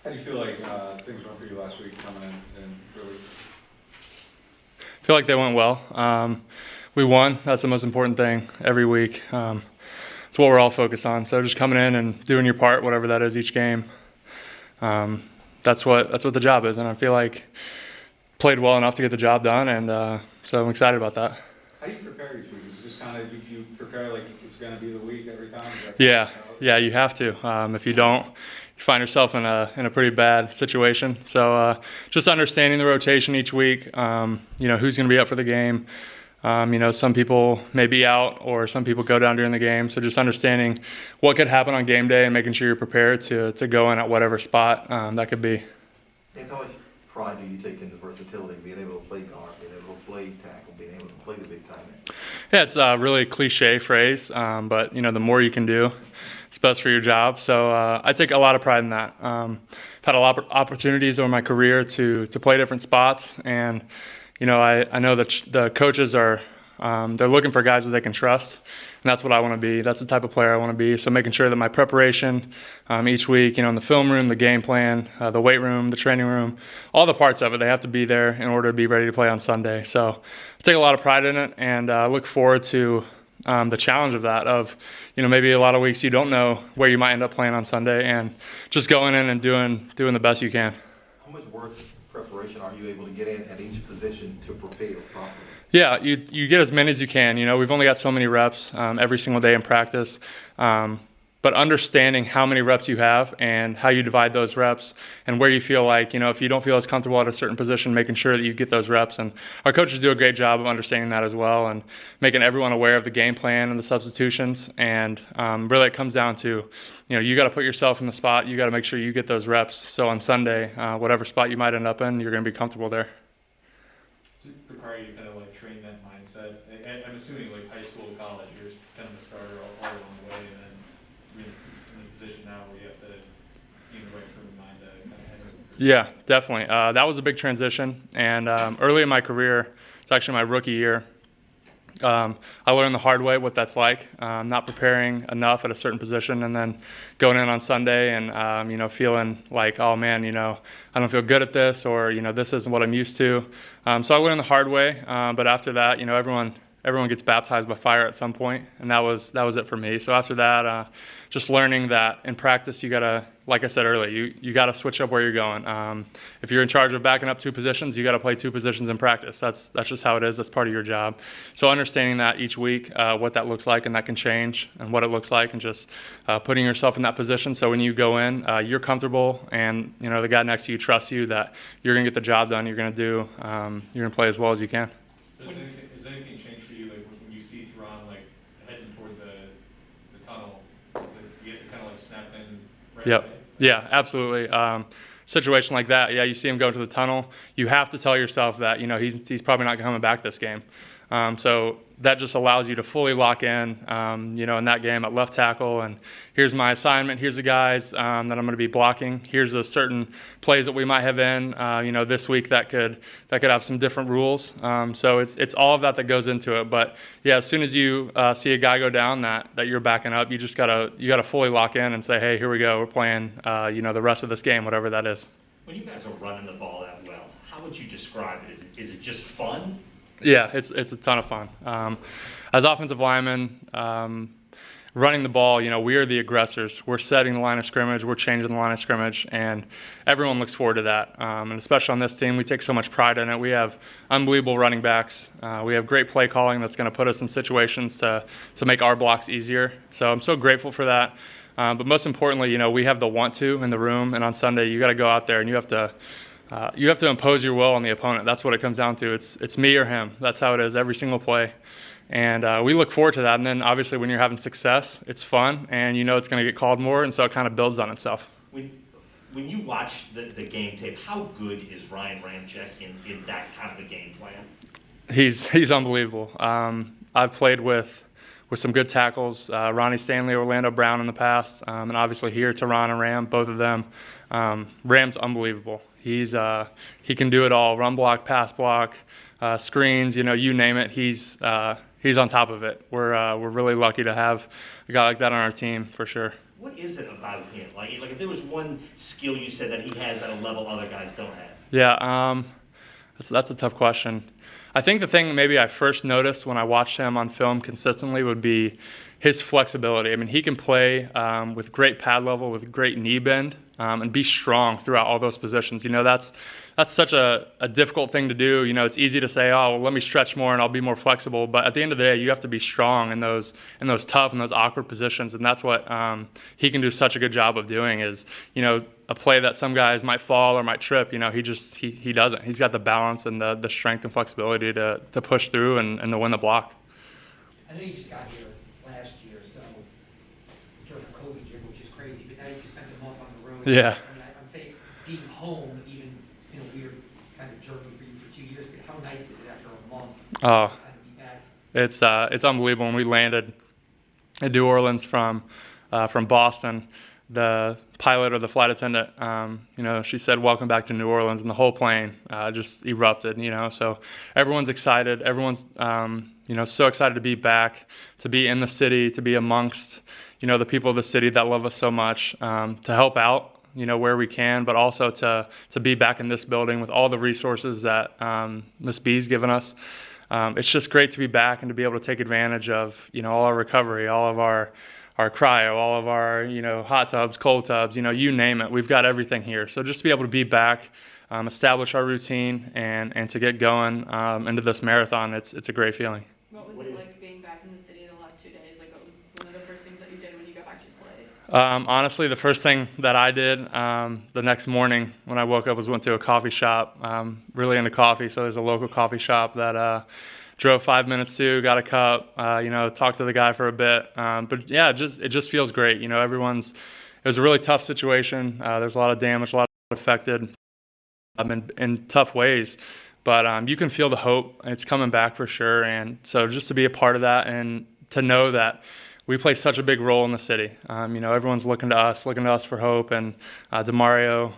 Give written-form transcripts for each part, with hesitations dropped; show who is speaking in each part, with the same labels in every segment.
Speaker 1: How do you feel like things went for you last week coming in Philly?
Speaker 2: I feel like they went well. We won. That's the most important thing every week. It's what we're all focused on. So just coming in and doing your part, whatever that is, each game. That's what the job is, and I feel like played well enough to get the job done, and so I'm excited about that.
Speaker 1: How do you prepare each week? Is it just kind of you prepare like it's going to be the week every time?
Speaker 2: Yeah, you have to. If you don't, you find yourself in a pretty bad situation. So just understanding the rotation each week. Who's going to be up for the game. Some people may be out or some people go down during the game. So just understanding what could happen on game day and making sure you're prepared to go in at whatever spot that could be.
Speaker 3: And how much pride do you take in the versatility, being able to play guard, being able to play tackle, being able to play the big time end?
Speaker 2: Yeah, it's a really cliche phrase, but the more you can do, it's best for your job. So I take a lot of pride in that. I've had a lot of opportunities over my career to play different spots, and I know that the coaches are they're looking for guys that they can trust, and that's what I want to be. That's the type of player I want to be. So making sure that my preparation each week, in the film room, the game plan, the weight room, the training room, all the parts of it, they have to be there in order to be ready to play on Sunday. So I take a lot of pride in it, and look forward to the challenge of that. Of maybe a lot of weeks you don't know where you might end up playing on Sunday, and just going in and doing the best you can.
Speaker 3: How much work preparation are you able to get in at each position to prepare properly?
Speaker 2: Yeah, you get as many as you can. We've only got so many reps every single day in practice. But understanding how many reps you have and how you divide those reps and where you feel like, if you don't feel as comfortable at a certain position, making sure that you get those reps. And our coaches do a great job of understanding that as well and making everyone aware of the game plan and the substitutions. And really it comes down to, you got to put yourself in the spot. You got to make sure you get those reps. So on Sunday, whatever spot you might end up in, you're going to be comfortable there.
Speaker 4: Does it require you kind of like train that mindset? I'm assuming like high school, college, you're kind of a starter all along the way, and then you're in the position now where you have to gain the right frame of mind to kind of head over.
Speaker 2: Yeah, definitely. That was a big transition, and early in my career, it's actually my rookie year, I learned the hard way what that's like, not preparing enough at a certain position, and then going in on Sunday and feeling like, oh man, I don't feel good at this, or this isn't what I'm used to. So I learned the hard way, but after that, everyone gets baptized by fire at some point, and that was it for me. So after that, just learning that in practice, you gotta, like I said earlier, you gotta switch up where you're going. If you're in charge of backing up two positions, you gotta play two positions in practice. That's just how it is. That's part of your job. So understanding that each week, what that looks like, and that can change, and what it looks like, and just putting yourself in that position. So when you go in, you're comfortable, and the guy next to you trusts you that you're gonna get the job done. You're gonna play as well as you can.
Speaker 4: So has anything changed for you, like when you see Tehran like heading toward the tunnel, you get to kind of like snap in right
Speaker 2: Yep.
Speaker 4: away?
Speaker 2: Yeah, absolutely. Situation like that, yeah, you see him go to the tunnel, you have to tell yourself that he's probably not coming back this game. So that just allows you to fully lock in, in that game at left tackle. And here's my assignment. Here's the guys that I'm going to be blocking. Here's a certain plays that we might have in, this week that could have some different rules. So it's all of that goes into it. But yeah, as soon as you see a guy go down that you're backing up, you gotta fully lock in and say, hey, here we go. We're playing, the rest of this game, whatever that is.
Speaker 5: When you guys are running the ball that well, how would you describe it? Is it just fun?
Speaker 2: Yeah, it's a ton of fun. As offensive linemen, running the ball, we are the aggressors. We're setting the line of scrimmage. We're changing the line of scrimmage, and everyone looks forward to that. And especially on this team, we take so much pride in it. We have unbelievable running backs. We have great play calling that's going to put us in situations to make our blocks easier. So I'm so grateful for that. But most importantly, we have the want to in the room, and on Sunday, you got to go out there and you have to impose your will on the opponent. That's what it comes down to. It's me or him. That's how it is every single play. And we look forward to that. And then obviously when you're having success, it's fun, and it's going to get called more, and so it kind of builds on itself.
Speaker 5: When you watch the game tape, how good is Ryan Ramczyk in that kind of a game plan?
Speaker 2: He's unbelievable. I've played with some good tackles, Ronnie Stanley, Orlando Brown in the past, and obviously here, Tehran and Ram, both of them. Ram's unbelievable. He can do it all: run block, pass block, screens. You name it. He's on top of it. We're really lucky to have a guy like that on our team, for sure.
Speaker 5: What is it about him? Like if there was one skill you said that he has at a level other guys don't have.
Speaker 2: Yeah, that's a tough question. I think the thing maybe I first noticed when I watched him on film consistently would be his flexibility. I mean, he can play with great pad level, with great knee bend, and be strong throughout all those positions. You know, that's such a difficult thing to do. You know, it's easy to say, oh, well, let me stretch more and I'll be more flexible. But at the end of the day, you have to be strong in those tough and those awkward positions. And that's what he can do such a good job of doing is, you know, a play that some guys might fall or might trip, you know, he doesn't. He's got the balance and the strength and flexibility to push through and to win the block.
Speaker 6: I know you just got here last year, so during the COVID year, which is crazy, but now you just spent a month on the road.
Speaker 2: Yeah.
Speaker 6: I mean, I'm saying being home, even in a weird kind of journey for you for 2 years, but how nice is it after a month to
Speaker 2: Oh,
Speaker 6: just kind of be back?
Speaker 2: it's unbelievable. When we landed in New Orleans from Boston, the pilot or the flight attendant, you know, she said, "Welcome back to New Orleans," and the whole plane just erupted. You know, so everyone's excited. Everyone's you know, so excited to be back, to be in the city, to be amongst, you know, the people of the city that love us so much, to help out, you know, where we can, but also to be back in this building with all the resources that Miss B's given us. It's just great to be back and to be able to take advantage of, you know, all our recovery, all of our cryo, all of our, you know, hot tubs, cold tubs, you know, you name it. We've got everything here. So just to be able to be back, establish our routine and to get going into this marathon, it's a great feeling.
Speaker 7: What was it like being back in the city the last 2 days? Like, what was one of the first things that you did when you got back to your place?
Speaker 2: Honestly, the first thing that I did the next morning when I woke up was went to a coffee shop. Really into coffee, so there's a local coffee shop that drove 5 minutes to, got a cup, you know, talked to the guy for a bit. But yeah, it just feels great. You know, it was a really tough situation. There's a lot of damage, a lot affected in tough ways. But you can feel the hope. It's coming back for sure. And so just to be a part of that and to know that we play such a big role in the city. You know, everyone's looking to us for hope. And DeMario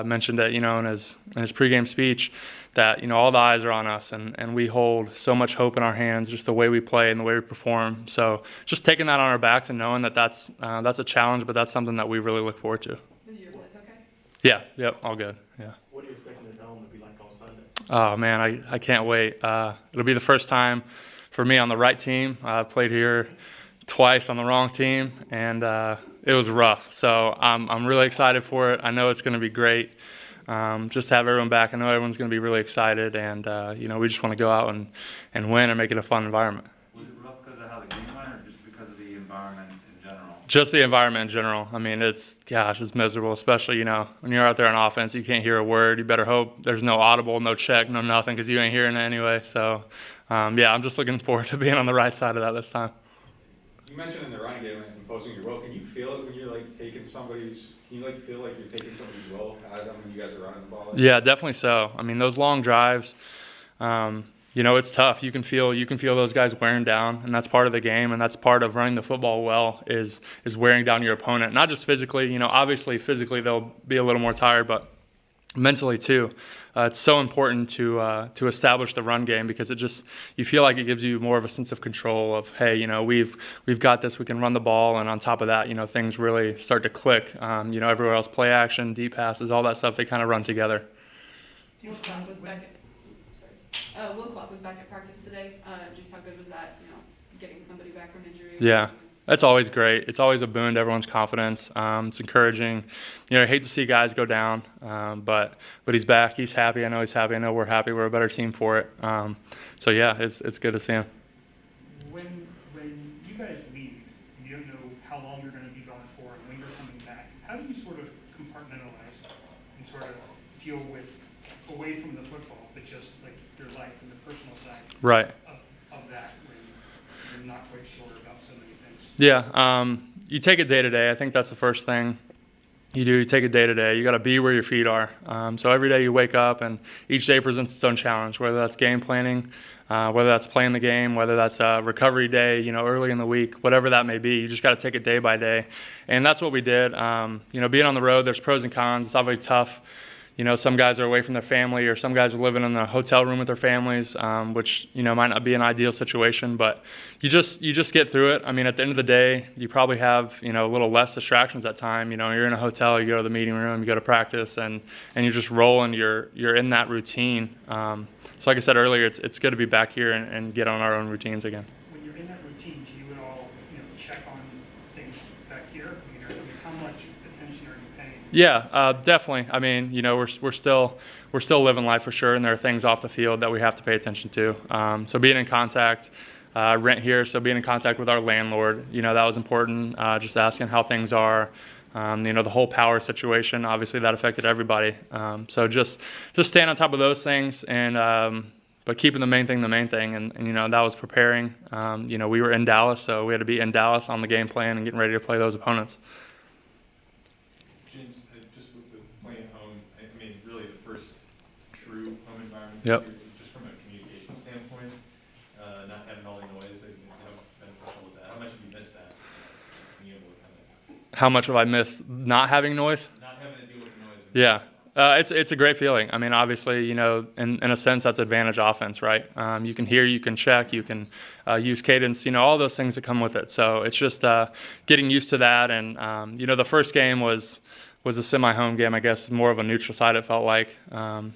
Speaker 2: mentioned it, you know, in his pregame speech that, you know, all the eyes are on us and we hold so much hope in our hands, just the way we play and the way we perform. So just taking that on our backs and knowing that that's a challenge, but that's something that we really look forward to.
Speaker 7: Was your voice okay?
Speaker 2: Yeah, yep, all good, yeah.
Speaker 5: What are you expecting the dome to be like on Sunday?
Speaker 2: Oh, man, I can't wait. It'll be the first time for me on the right team. I played here twice on the wrong team, and it was rough. So I'm really excited for it. I know it's going to be great. Just to have everyone back. I know everyone's going to be really excited, and you know, we just want to go out and win and make it a fun environment.
Speaker 1: Was it rough because of how the game went, or just because of the environment in general?
Speaker 2: Just the environment in general. I mean, it's miserable, especially, you know, when you're out there on offense, you can't hear a word. You better hope there's no audible, no check, no nothing, because you ain't hearing it anyway. So, yeah, I'm just looking forward to being on the right side of that this time.
Speaker 1: You mentioned in the running game and imposing your will. Can you feel it when you're like taking somebody's? Can you like feel like you're taking somebody's will out of them when you guys are running the ball?
Speaker 2: Yeah, definitely so. I mean, those long drives, you know, it's tough. You can feel those guys wearing down, and that's part of the game, and that's part of running the football well is wearing down your opponent. Not just physically, you know, obviously physically they'll be a little more tired, but mentally too. It's so important to establish the run game because you feel like it gives you more of a sense of control of, hey, you know, we've got this, we can run the ball, and on top of that, you know, things really start to click. You know, everywhere else, play action, deep passes, all that stuff, they kind of run together.
Speaker 7: Will Clark was back at practice today. Just how good was that, you know, getting somebody back from injury?
Speaker 2: Yeah. That's always great. It's always a boon to everyone's confidence. It's encouraging. You know, I hate to see guys go down, but he's back. He's happy. I know he's happy. I know we're happy. We're a better team for it. So yeah, it's good to see him.
Speaker 8: When you guys leave, and you don't know how long you're going to be gone for, and when you're coming back, how do you sort of compartmentalize and sort of deal with away from the football, but just like your life and the personal side
Speaker 2: Right.
Speaker 8: of that when you're not quite sure about so many things?
Speaker 2: Yeah, you take it day to day. I think that's the first thing you do. You take it day to day. You got to be where your feet are. So every day you wake up, and each day presents its own challenge. Whether that's game planning, whether that's playing the game, whether that's a recovery day, you know, early in the week, whatever that may be. You just got to take it day by day, and that's what we did. You know, being on the road, there's pros and cons. It's obviously tough some guys are away from their family, or some guys are living in a hotel room with their families, which might not be an ideal situation. But you just get through it. I mean, at the end of the day, you probably have a little less distractions at time. You're in a hotel, you go to the meeting room, you go to practice, and you're just rolling. You're in that routine. So like I said earlier, it's good to be back here and get on our own routines again.
Speaker 8: When you're in that routine, do you at all, check on things back here? How much attention are you paying?
Speaker 2: Yeah, definitely. I mean, we're still living life for sure, and there are things off the field that we have to pay attention to. So being in contact, rent here, so being in contact with our landlord, that was important. Just asking how things are. The whole power situation, obviously that affected everybody. So just staying on top of those things, and but keeping the main thing, and that was preparing. We were in Dallas, so we had to be in Dallas on the game plan and getting ready to play those opponents.
Speaker 4: James, just with the playing home, I mean, really the first true home environment.
Speaker 2: Yep.
Speaker 4: Just from a communication standpoint, not having all the noise, how beneficial was that? How much have you missed that? Being able to kind of
Speaker 2: How much have I missed not having noise?
Speaker 4: not having to deal with noise.
Speaker 2: Yeah. It's a great feeling. I mean, obviously, in a sense, that's advantage offense, right? You can hear, you can check, you can use cadence, all those things that come with it. So it's just getting used to that. And, the first game was a semi-home game, I guess, more of a neutral side, it felt like.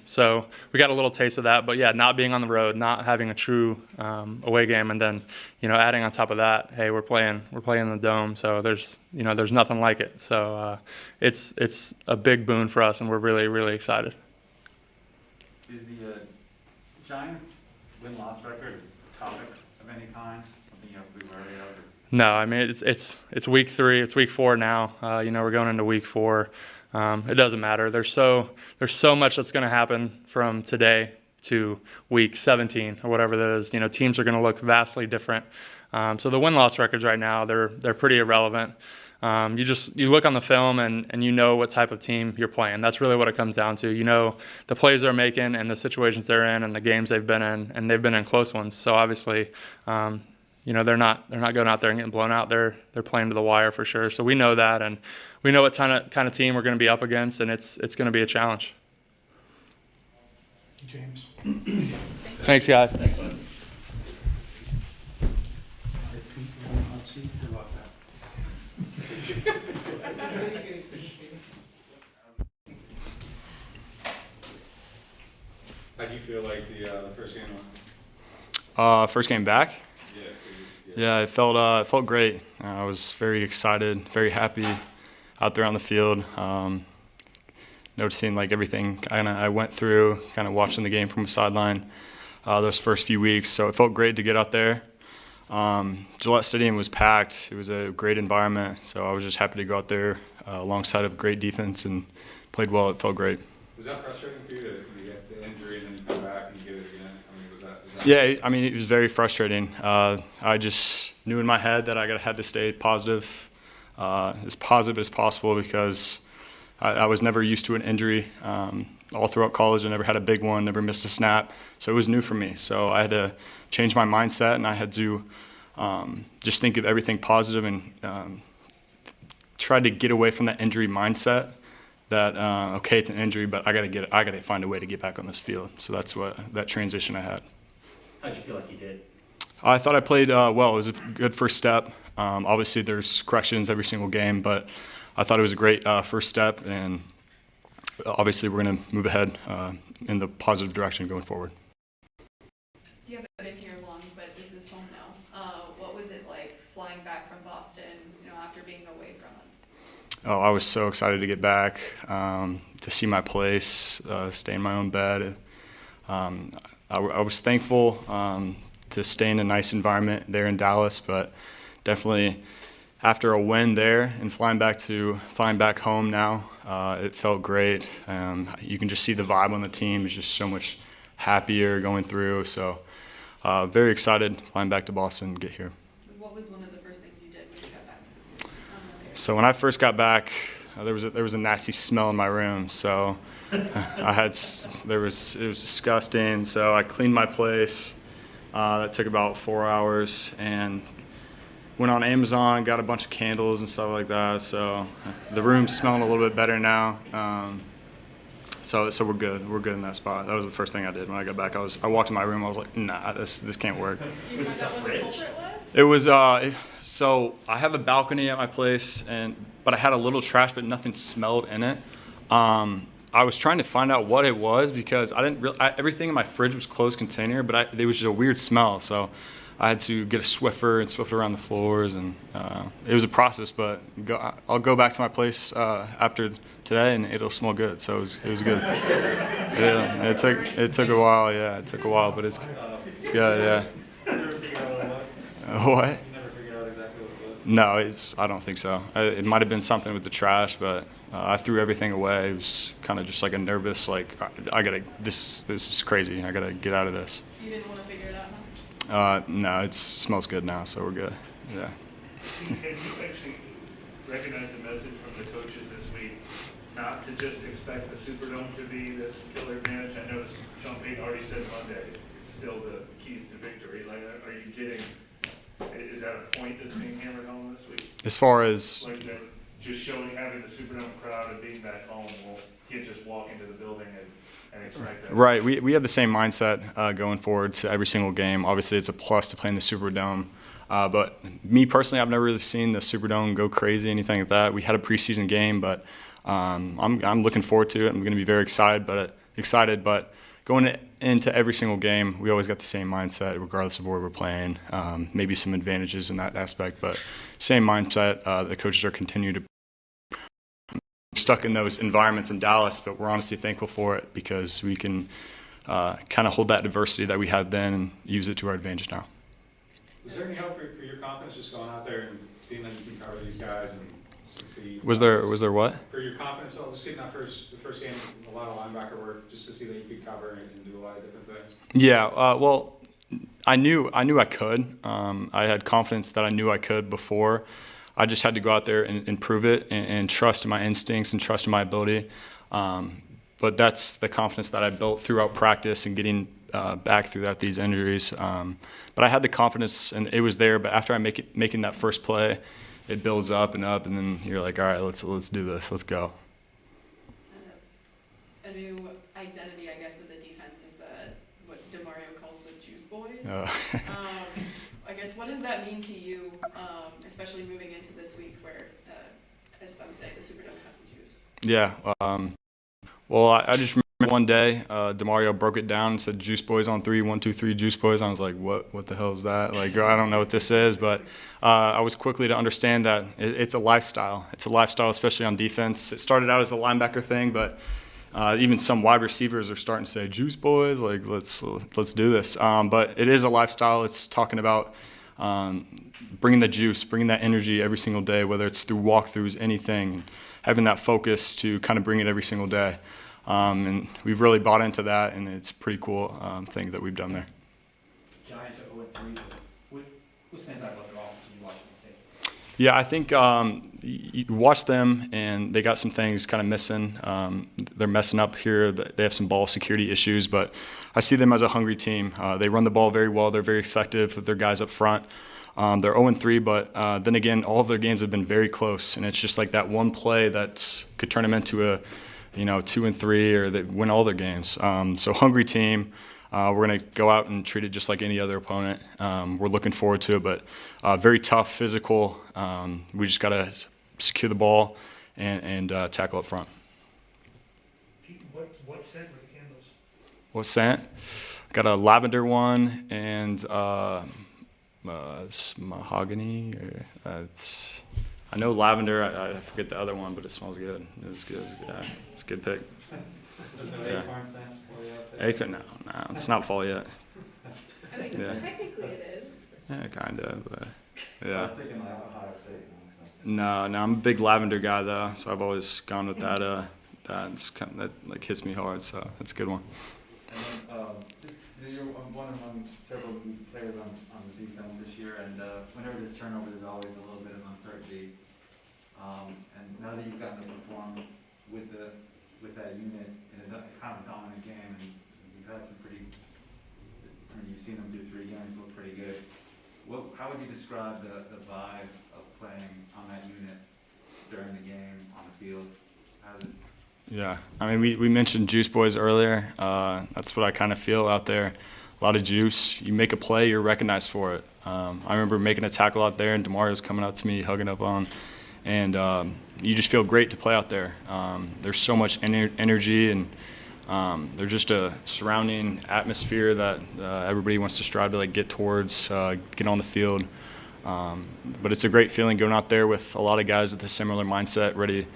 Speaker 2: So we got a little taste of that. But, yeah, not being on the road, not having a true away game, and then, adding on top of that, hey, we're playing in the Dome, so there's nothing like it. So it's a big boon for us, and we're really, really excited.
Speaker 9: Is the Giants win-loss record a topic of any kind, something you have to be wary of?
Speaker 2: No, I mean, it's week 3, it's week 4 now. We're going into week 4. It doesn't matter. There's so much that's going to happen from today to week 17 or whatever that is. Teams are going to look vastly different. So the win-loss records right now, they're pretty irrelevant. You look on the film and you know what type of team you're playing. That's really what it comes down to. The plays they're making and the situations they're in and the games they've been in, and they've been in close ones. So obviously, they're not going out there and getting blown out. They're playing to the wire for sure. So we know that, and we know what kind of team we're going to be up against, and it's going to be a challenge.
Speaker 8: James.
Speaker 2: Thanks, guys.
Speaker 5: Thanks, bud.
Speaker 1: How do you feel like the first game went?
Speaker 10: First game back?
Speaker 1: Yeah.
Speaker 10: Yeah, it felt great. I was very excited, very happy out there on the field. Noticing like everything I went through, kind of watching the game from the sideline those first few weeks. So it felt great to get out there. Gillette Stadium was packed. It was a great environment. So I was just happy to go out there alongside of great defense and played well. It felt great.
Speaker 1: Was that frustrating for you to get the injury and then you come back and you get it again? I mean, was that
Speaker 10: Yeah, I mean, it was very frustrating. I just knew in my head that I had to stay positive as possible, because I was never used to an injury. All throughout college, I never had a big one, never missed a snap. So it was new for me. So I had to change my mindset, and I had to just think of everything positive and try to get away from that injury mindset. That okay, it's an injury, but I gotta find a way to get back on this field. So that's that transition I had.
Speaker 5: How'd you feel like you did?
Speaker 10: I thought I played well. It was a good first step. Obviously, there's corrections every single game, but I thought it was a great first step, and obviously we're going to move ahead in the positive direction going forward.
Speaker 7: You haven't been here long, but this is home now. What was it like flying back from Boston, after being away from it?
Speaker 10: Oh, I was so excited to get back, to see my place, stay in my own bed. I was thankful to stay in a nice environment there in Dallas, but definitely after a win there and flying back home now, it felt great. You can just see the vibe on the team is just so much happier going through. So very excited flying back to Boston and get here.
Speaker 7: What was one of the first things you did when you got back?
Speaker 10: So when I first got back, there was a nasty smell in my room. So it was disgusting. So I cleaned my place. That took about 4 hours, and went on Amazon, got a bunch of candles and stuff like that. So the room's smelling a little bit better now. So we're good. We're good in that spot. That was the first thing I did when I got back. I walked in my room. I was like, nah, this can't work.
Speaker 7: You found out what the culprit was?
Speaker 10: It was so I have a balcony at my place, but I had a little trash, but nothing smelled in it. I was trying to find out what it was because everything in my fridge was closed container, but there was just a weird smell. So I had to get a Swiffer and Swift around the floors, and it was a process. But I'll go back to my place after today, and it'll smell good. So it was good. Yeah, it took a while. Yeah, it took a while, but it's good. Yeah.
Speaker 4: Never figured out what it was?
Speaker 10: What?
Speaker 4: You never figured out exactly what it was?
Speaker 10: No, I don't think so. It might have been something with the trash, but I threw everything away. It was kind of just like a nervous, like this is crazy. I gotta get out of this.
Speaker 7: You didn't want to figure it out, huh?
Speaker 10: No, it smells good now, so we're good. Yeah.
Speaker 8: Have you actually recognized the message from the coaches this week, not to just expect the Superdome to be this killer advantage? I noticed Sean Payton already said Monday, it's still the keys to victory. Like, are you getting, is that a point that's being hammered home this week?
Speaker 10: As far as
Speaker 8: Like just having the Superdome crowd and being back home, well, you can't just walk into the building and expect that.
Speaker 10: right, we have the same mindset going forward to every single game. Obviously, it's a plus to play in the Superdome. But me personally, I've never really seen the Superdome go crazy, anything like that. We had a preseason game, but I'm looking forward to it. I'm going to be very excited, but going into every single game, we always got the same mindset, regardless of where we're playing. Maybe some advantages in that aspect, but same mindset. The coaches are continuing to stuck in those environments in Dallas, but we're honestly thankful for it because we can kind of hold that diversity that we had then and use it to our advantage now.
Speaker 1: Was there any help for your confidence just going out there and seeing that you can cover these guys and succeed?
Speaker 10: Was there what?
Speaker 1: For your confidence, just getting that the first game, a lot of linebacker work, just to see that you could cover and do a lot of different things?
Speaker 10: Yeah, well, I knew I could. I had confidence that I knew I could before. I just had to go out there and prove it and trust in my instincts and trust in my ability. But that's the confidence that I built throughout practice and getting back throughout these injuries. But I had the confidence and it was there. But after making that first play, it builds up, and then you're like, all right, let's do this. Let's go.
Speaker 7: A new identity, I guess, of the defense is what DeMario calls the juice boys. I guess, what does that mean to you, especially moving into this week where, as some say, the Superdome has the juice?
Speaker 10: Yeah. Well, I just remember one day, DeMario broke it down and said, "Juice boys on 3, 1, 2, 3, juice boys." I was like, "What the hell is that?" Like, I don't know what this is, but I was quickly to understand that it's a lifestyle. It's a lifestyle, especially on defense. It started out as a linebacker thing, but even some wide receivers are starting to say, "Juice boys," like let's do this. But it is a lifestyle. It's talking about bringing the juice, bringing that energy every single day, whether it's through walkthroughs, anything, and having that focus to kind of bring it every single day. And we've really bought into that, and it's a pretty cool thing that we've done there.
Speaker 6: Giants are 0-3. What stands out about their offense when you watch them tape?
Speaker 10: Yeah, I think you watch them, and they got some things kind of missing. They're messing up here. They have some ball security issues, but I see them as a hungry team. They run the ball very well. They're very effective with their guys up front. They're 0-3, but then again, all of their games have been very close, and it's just like that one play that could turn them into a 2-3, or they win all their games. So hungry team. We're going to go out and treat it just like any other opponent. We're looking forward to it, but very tough, physical. We just got to secure the ball and tackle up front.
Speaker 8: What scent were the candles?
Speaker 10: What scent? Got a lavender one and it's mahogany. I know lavender. I forget the other one, but it smells good. It's good. Yeah, it's a good pick. Yeah. Acorn? No, it's not fall yet.
Speaker 7: I mean,
Speaker 10: Yeah.
Speaker 7: technically it is.
Speaker 10: Yeah, kind of, but yeah.
Speaker 9: I was thinking like Ohio State.
Speaker 10: No, I'm a big lavender guy though, so I've always gone with that. That like hits me hard, so that's a good one.
Speaker 9: And then you're one among several players on the defense this year, and whenever there's turnover, there's always a little bit of uncertainty. And now that you've gotten to perform with that unit in a kind of dominant game, and you've had some you've seen them do 3 games look pretty good. How would you describe the vibe of playing on that unit during the game, on the field? How does it
Speaker 10: Yeah, I mean, we mentioned juice boys earlier. That's what I kind of feel out there. A lot of juice. You make a play, you're recognized for it. I remember making a tackle out there, and Demario's coming up to me, hugging up on, and you just feel great to play out there. There's so much energy, and there's just a surrounding atmosphere that everybody wants to strive to like get towards, get on the field. But it's a great feeling going out there with a lot of guys with a similar mindset, ready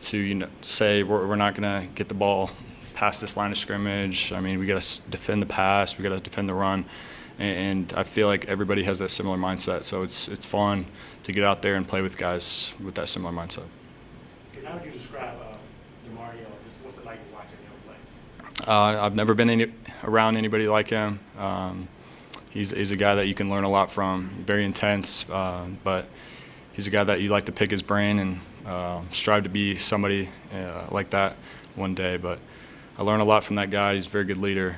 Speaker 10: to say we're not going to get the ball past this line of scrimmage. I mean, we got to defend the pass, we got to defend the run, and I feel like everybody has that similar mindset. So it's fun to get out there and play with guys with that similar mindset.
Speaker 11: How would you describe Demario? What's it like watching him play?
Speaker 10: I've never been around anybody like him. He's a guy that you can learn a lot from. Very intense, but he's a guy that you like to pick his brain and strive to be somebody like that one day. But I learned a lot from that guy. He's a very good leader.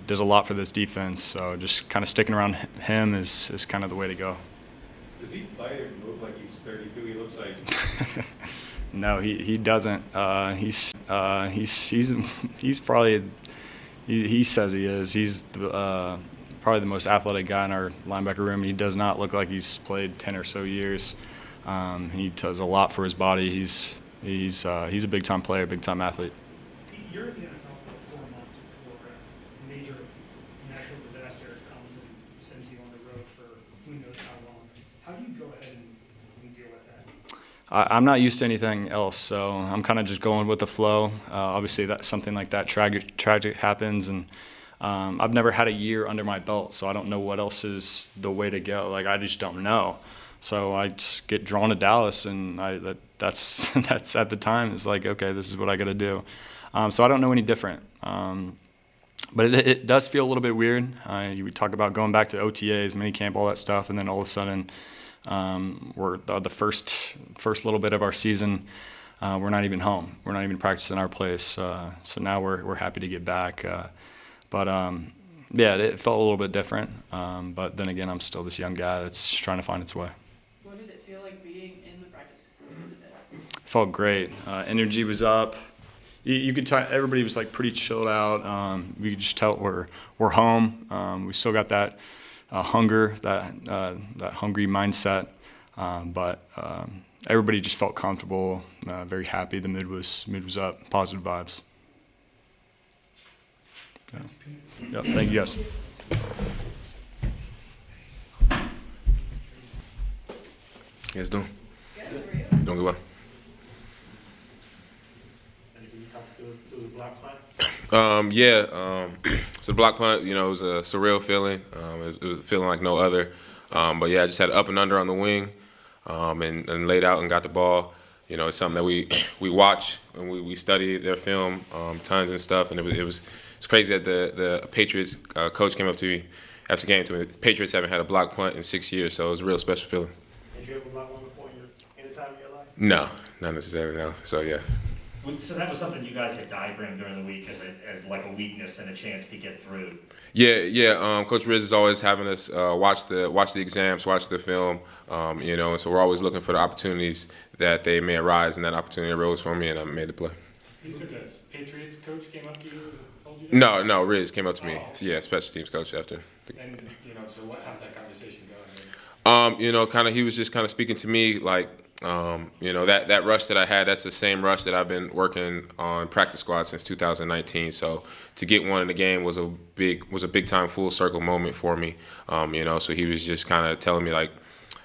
Speaker 10: Does a lot for this defense. So just kind of sticking around him is kind of the way to go.
Speaker 1: Does he play or move like he's 32? He looks like.
Speaker 10: No, he doesn't. He's probably he says he is. He's probably the most athletic guy in our linebacker room. He does not look like he's played 10 or so years. He does a lot for his body. He's a big time player, big time athlete.
Speaker 8: You're in the NFL for 4 months before a major natural disaster comes and sends you on the road for who knows how long. How do you go ahead and deal with that?
Speaker 10: I'm not used to anything else, so I'm kind of just going with the flow. Obviously, that something like that tragic happens, and I've never had a year under my belt, so I don't know what else is the way to go. Like, I just don't know. So I just get drawn to Dallas, and that's at the time. It's like, okay, this is what I got to do. So I don't know any different. But it does feel a little bit weird. We talk about going back to OTAs, minicamp, all that stuff, and then all of a sudden we're the first little bit of our season. We're not even home. We're not even practicing our place. So now we're happy to get back. Yeah, it felt a little bit different. But then again, I'm still this young guy that's trying to find its way.
Speaker 7: What did it feel like being in the practice facility today?
Speaker 10: It felt great. Energy was up. You could tell everybody was like pretty chilled out. We could just tell we're home. We still got that hunger, that hungry mindset. But everybody just felt comfortable, very happy. The mood was up, positive vibes. Yeah. Yep, thank you guys.
Speaker 12: You guys doing?
Speaker 7: Yeah, how are you?
Speaker 12: Doing good well.
Speaker 11: Anything you talk to the block punt?
Speaker 12: So the block punt, it was a surreal feeling. It was a feeling like no other. But yeah, I just had up and under on the wing, and laid out and got the ball. It's something that we watch and we study their film tons and stuff. And it's crazy that the Patriots coach came up to me after the game to me. The Patriots haven't had a block punt in 6 years, so it was a real special feeling.
Speaker 11: Did you ever block one before any time in your life?
Speaker 12: No, not necessarily, no. So yeah.
Speaker 5: So that was something you guys had diagrammed during the week as like a weakness and a chance to get through.
Speaker 12: Yeah. Coach Riz is always having us watch the exams, watch the film, and so we're always looking for the opportunities that they may arise, and that opportunity arose for me, and I made the play.
Speaker 11: You said the Patriots coach came up to you and told you that?
Speaker 12: No, Riz came up to me.
Speaker 11: Oh.
Speaker 12: Yeah, special teams coach after.
Speaker 11: And, so how'd that conversation go?
Speaker 12: Kind of he was just kind of speaking to me like, that rush that I had, that's the same rush that I've been working on practice squad since 2019. So to get one in the game was a big time full circle moment for me. So he was just kind of telling me like,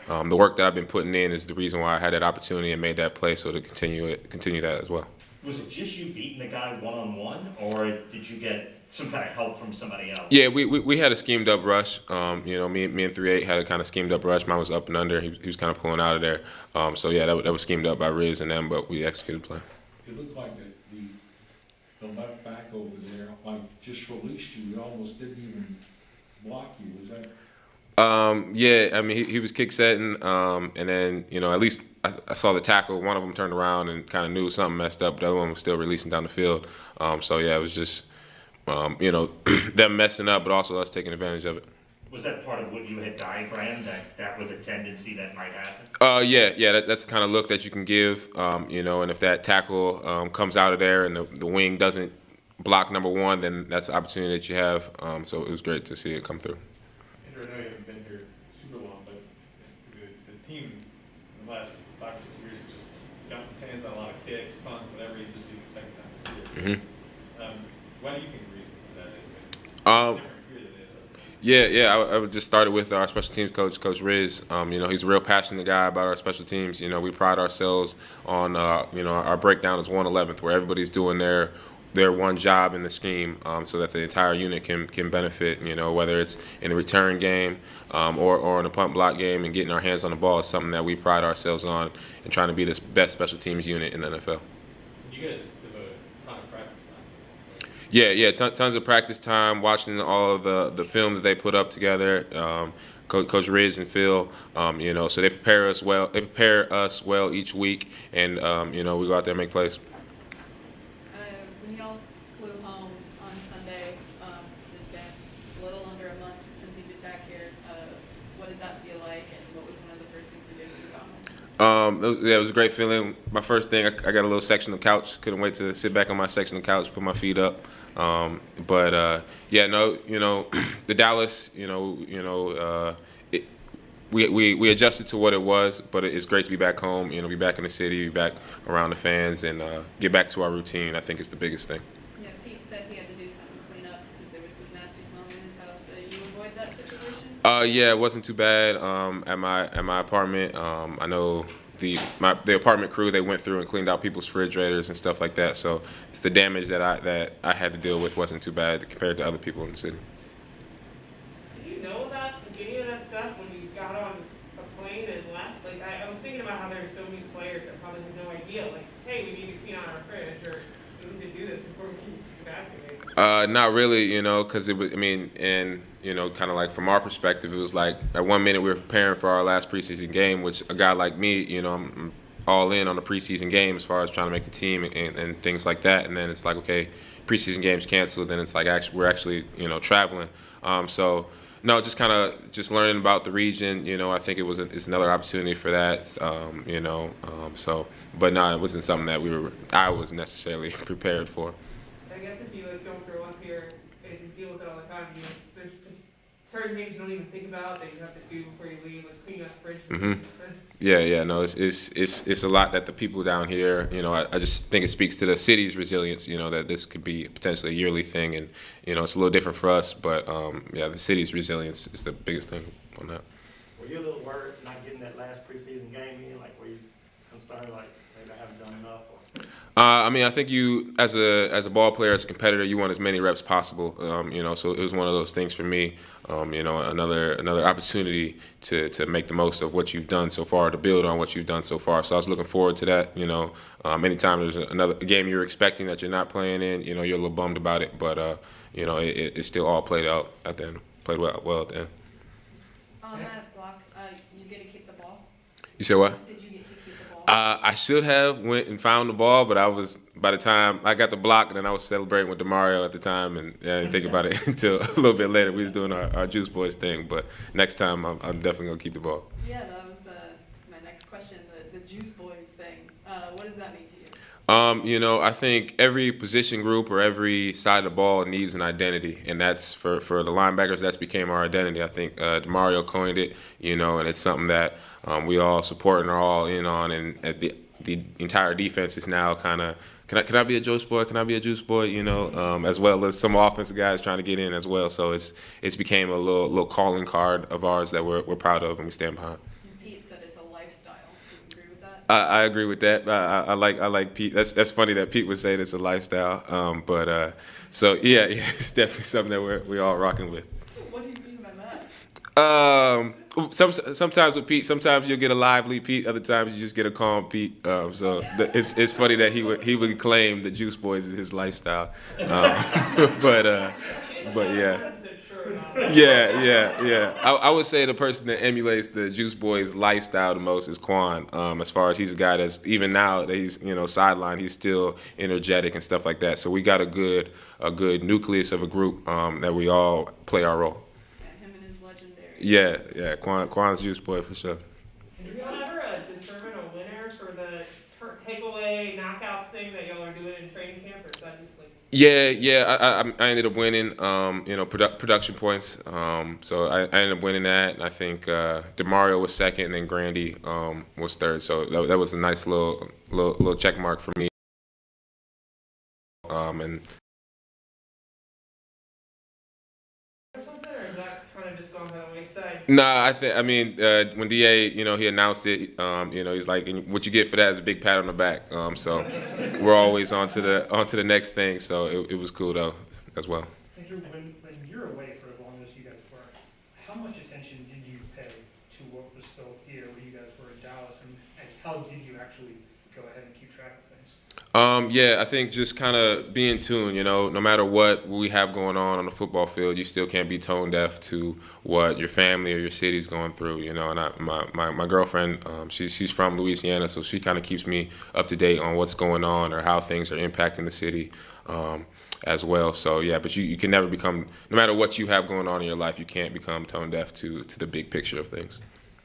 Speaker 12: the work that I've been putting in is the reason why I had that opportunity and made that play. So to continue that as well.
Speaker 5: Was it just you beating the guy one-on-one, or did you get some kind of help from somebody else?
Speaker 12: Yeah, we had a schemed up rush. Me and 3-8 had a kind of schemed up rush. Mine was up and under. He was kind of pulling out of there. So yeah, that was schemed up by Riz and them, but we executed the play.
Speaker 13: It looked like the left back over there, like just released you. He almost didn't even block you. Was that?
Speaker 12: Yeah, I mean he was kick setting, and then at least I saw the tackle. One of them turned around and kind of knew something messed up. The other one was still releasing down the field. So yeah, it was just them messing up, but also us taking advantage of it.
Speaker 5: Was that part of what you had diagrammed, that was a tendency that might happen?
Speaker 12: That's the kind of look that you can give, and if that tackle comes out of there and the wing doesn't block number one, then that's the opportunity that you have. So it was great to see it come through.
Speaker 4: Andrew, I know you haven't been here super long, but the team in the last 5 or 6 years has just gotten its hands on a lot of kicks, punts, whatever, you just see the second time you see it. What do you think the reason for that is?
Speaker 12: I would just start it with our special teams coach, Coach Riz. He's a real passionate guy about our special teams. We pride ourselves on, our breakdown is 1/11th, where everybody's doing their one job in the scheme, so that the entire unit can benefit. Whether it's in the return game or in a punt block game, and getting our hands on the ball is something that we pride ourselves on, and trying to be the best special teams unit in the NFL.
Speaker 4: You guys devote a ton of practice time.
Speaker 12: Yeah, tons of practice time, watching all of the film that they put up together. Coach Ridge and Phil, so they prepare us well. They prepare us well each week, and we go out there and make plays.
Speaker 7: When y'all flew home on Sunday, it's been a little under a month since you've been back here. What did that feel like, and what was one of the first things you did when you got home?
Speaker 12: It was a great feeling. My first thing, I got a little sectional couch. Couldn't wait to sit back on my sectional couch, put my feet up. The Dallas, we adjusted to what it was, but it's great to be back home. Be back in the city, be back around the fans, and get back to our routine. I think is the biggest thing.
Speaker 7: Yeah, Pete said he had to do something to clean up because there was some nasty smells in his house. You avoid that situation?
Speaker 12: It wasn't too bad at my apartment. I know the apartment crew, they went through and cleaned out people's refrigerators and stuff like that. So the damage that I had to deal with wasn't too bad compared to other people in the city.
Speaker 14: Did you know about any of that stuff when you got on a plane and left? Like I was thinking about how there are so many players that probably had no idea. Like, hey, we need to clean out our fridge, or we need to do this before we keep evacuating.
Speaker 12: Not really, because it was. Kind of like from our perspective, it was like at 1 minute we were preparing for our last preseason game, which a guy like me, I'm all in on the preseason game as far as trying to make the team and things like that. And then it's like, okay, preseason game's canceled, then it's like we're actually traveling. No, just kind of just learning about the region. I think it's another opportunity for that. But no, it wasn't something that I was necessarily prepared for.
Speaker 14: I guess if you don't grow up here and you deal with it all the time, there's just certain things you don't even think about that you have to do before you leave, like cleaning up fridges.
Speaker 12: Mm-hmm. No, it's a lot that the people down here, I just think it speaks to the city's resilience, that this could be potentially a yearly thing, and it's a little different for us, but the city's resilience is the biggest thing on that.
Speaker 11: Were you a little worried not getting that last preseason game in? Like, were you concerned, like maybe I haven't done enough?
Speaker 12: I think you, as a ball player, as a competitor, you want as many reps possible. So it was one of those things for me. Another opportunity to make the most of what you've done so far, to build on what you've done so far. So I was looking forward to that. Anytime there's another game you're expecting that you're not playing in, you're a little bummed about it. But it still all played out at the end. Played well at the end.
Speaker 7: On that block, you get to keep the ball?
Speaker 12: You said what?
Speaker 7: Did you get to keep the ball?
Speaker 12: I should have went and found the ball, but by the time I got the block, and then I was celebrating with DeMario at the time, and I didn't think about it until a little bit later. We was doing our Juice Boys thing, but next time I'm definitely gonna keep the ball.
Speaker 7: Yeah, that was my next question. The Juice Boys thing. What does that mean to you?
Speaker 12: I think every position group or every side of the ball needs an identity, and that's for the linebackers. That's became our identity. I think DeMario coined it, and it's something that we all support and are all in on. And the entire defense is now kind of, can I be a Juice Boy? Can I be a Juice Boy? As well as some offensive guys trying to get in as well. So it's became a little calling card of ours that we're proud of and we stand behind.
Speaker 7: Pete said it's a lifestyle. Do you agree with that?
Speaker 12: I agree with that. I like Pete. That's funny that Pete would say it's a lifestyle. It's definitely something that we all rocking with.
Speaker 7: What do you mean by that?
Speaker 12: Sometimes with Pete, sometimes you'll get a lively Pete. Other times you just get a calm Pete. It's funny that he would claim the Juice Boys is his lifestyle. But yeah. I would say the person that emulates the Juice Boys lifestyle the most is Quan. As far as he's a guy that's, even now that he's sidelined, he's still energetic and stuff like that. So we got a good nucleus of a group that we all play our role.
Speaker 7: Yeah, him and his legend
Speaker 12: Yeah. Quan's juice boy for sure.
Speaker 14: Did y'all ever determine a winner for the takeaway knockout thing that y'all are doing in training camp, or is that just like?
Speaker 12: Yeah. I ended up winning. Production points. So I ended up winning that. And I think Demario was second, and then Grandy was third. So that was a nice little check mark for me. And
Speaker 14: Or something, or is that kind of just gone by the wayside?
Speaker 12: nah, when DA, he announced it, he's like, and what you get for that is a big pat on the back. So we're always on to the next thing. So it was cool though, as well.
Speaker 8: Andrew, when you're away for as long as you guys were, how much attention did you pay to what was still here when you guys were in Dallas, and how did you actually go ahead and keep track of things?
Speaker 12: I think just kind of be in tune, no matter what we have going on the football field, you still can't be tone deaf to what your family or your city's going through, and my girlfriend, she's from Louisiana, so she kind of keeps me up to date on what's going on or how things are impacting the city as well. So, yeah, but you can never become, no matter what you have going on in your life, you can't become tone deaf to the big picture of things.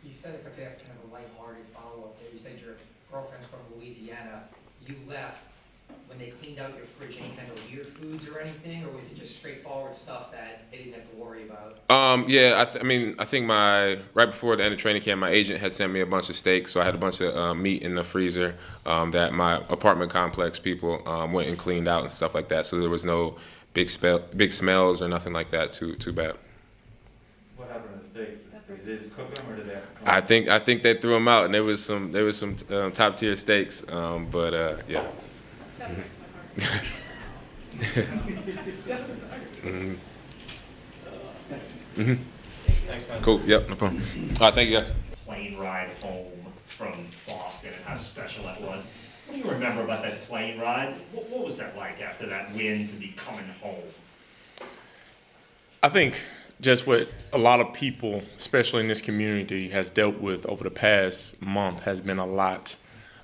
Speaker 6: You said, if I could ask kind of a lighthearted follow-up there, you said your girlfriend's from Louisiana. You left when they cleaned out your fridge, any kind of weird foods or anything, or was it just straightforward stuff that they didn't have to worry about?
Speaker 12: I think right before the end of training camp, my agent had sent me a bunch of steaks, so I had a bunch of meat in the freezer that my apartment complex people went and cleaned out and stuff like that. So there was no big smells or nothing like that too bad.
Speaker 4: What happened to the steaks? Did they just cook them, or did they?
Speaker 12: I think they threw them out, and there was some top tier steaks, yeah.
Speaker 7: That breaks my heart.
Speaker 12: Mhm.
Speaker 4: Thanks, man.
Speaker 12: Cool. Yep. No problem. All right. Thank you guys.
Speaker 5: Plane ride home from Boston and how special that was. What do you remember about that plane ride? What was that like after that win to be coming home?
Speaker 11: I think just what a lot of people, especially in this community, has dealt with over the past month has been a lot